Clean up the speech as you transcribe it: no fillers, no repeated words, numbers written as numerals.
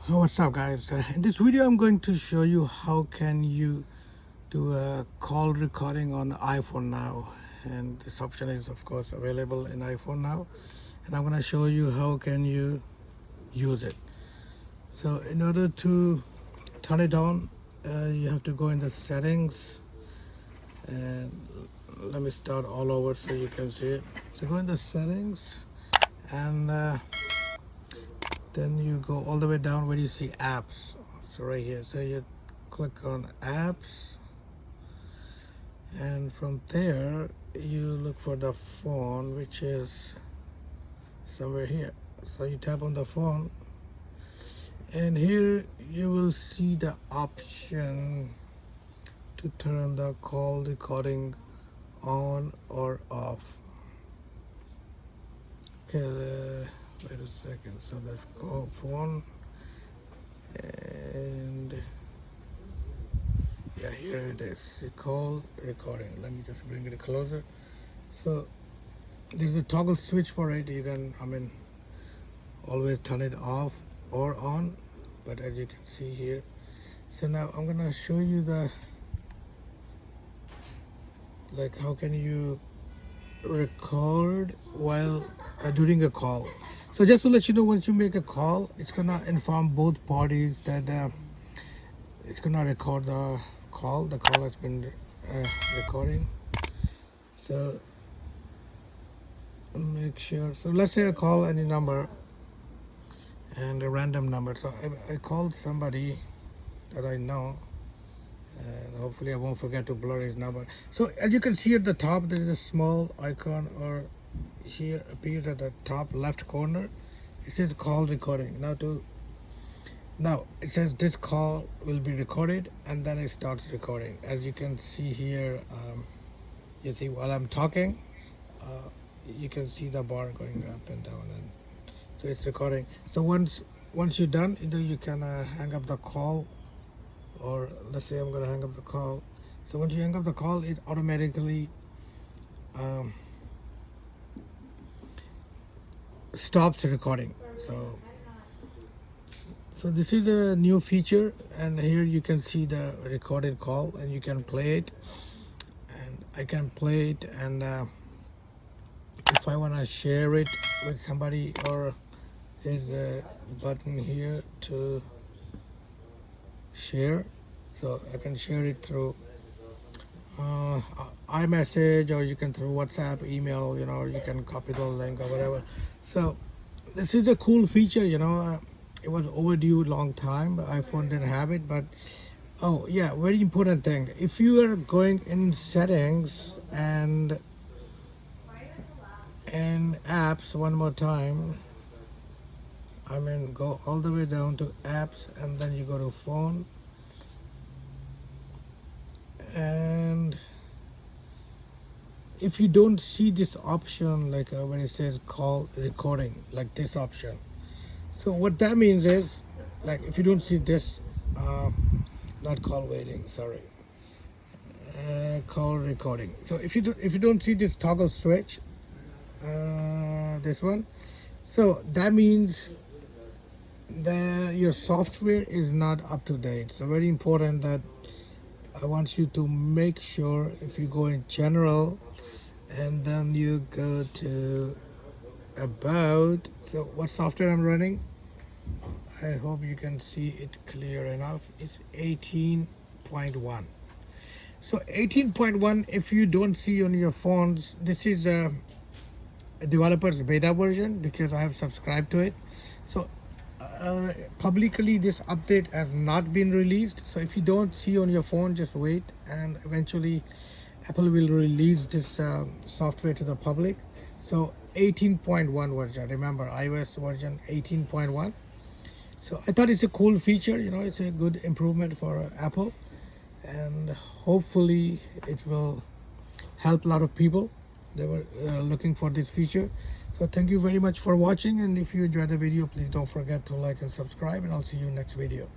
What's up, guys? In this video I'm going to show you how can you do a call recording on iPhone now, and this option is of course available in iPhone now, and I'm going to show you how can you use it. So in order to turn it on, you have to go in the settings, and let me start all over so you can see it. So go in the settings, and then you go all the way down where you see apps. So right here, so you click on apps, and from there you look for the phone, which is somewhere here. So you tap on the phone, and here you will see the option to turn the call recording on or off. Okay, wait a second. So let's call phone, and yeah, here it is, the call recording. Let me just bring it closer. So there's a toggle switch for it. You can, always turn it off or on, but as you can see here. So now I'm gonna show you the how can you record while during a call. So just to let you know, once you make a call, it's gonna inform both parties that it's gonna record the call. The call has been recording. So make sure. So let's say I call any number and a random number. So I called somebody that I know, and hopefully I won't forget to blur his number. So as you can see at the top, there is a small icon, or here appears at the top left corner. It says call recording. Now it says this call will be recorded, and then it starts recording. As you can see here, you see while I'm talking, you can see the bar going up and down, and so it's recording. So once you're done, either you can hang up the call, or let's say I'm gonna hang up the call. So once you hang up the call, it automatically stops the recording. So this is a new feature, and here you can see the recorded call, and you can play it, and I can play it, and if I want to share it with somebody, or there's a button here to share, so I can share it through iMessage, or you can through WhatsApp, email, or you can copy the link or whatever. So this is a cool feature, it was overdue long time, but iPhone didn't have it. But oh yeah, very important thing, if you are going in settings and apps, one more time, go all the way down to apps, and then you go to phone, and if you don't see this option, like when it says call recording, like this option, so what that means is, like if you don't see this, not call waiting, sorry, call recording. So if you don't see this toggle switch, this one, so that means that your software is not up to date. So very important that I want you to make sure, if you go in general and then you go to about, so what software I'm running, I hope you can see it clear enough. It's 18.1. So 18.1, if you don't see on your phones, this is a developer's beta version, because I have subscribed to it. So publicly this update has not been released. So if you don't see on your phone, just wait, and eventually Apple will release this software to the public. So 18.1 version, remember iOS version 18.1. So I thought it's a cool feature, it's a good improvement for Apple, and hopefully it will help a lot of people. They were looking for this feature. So thank you very much for watching, and if you enjoyed the video, please don't forget to like and subscribe, and I'll see you next video.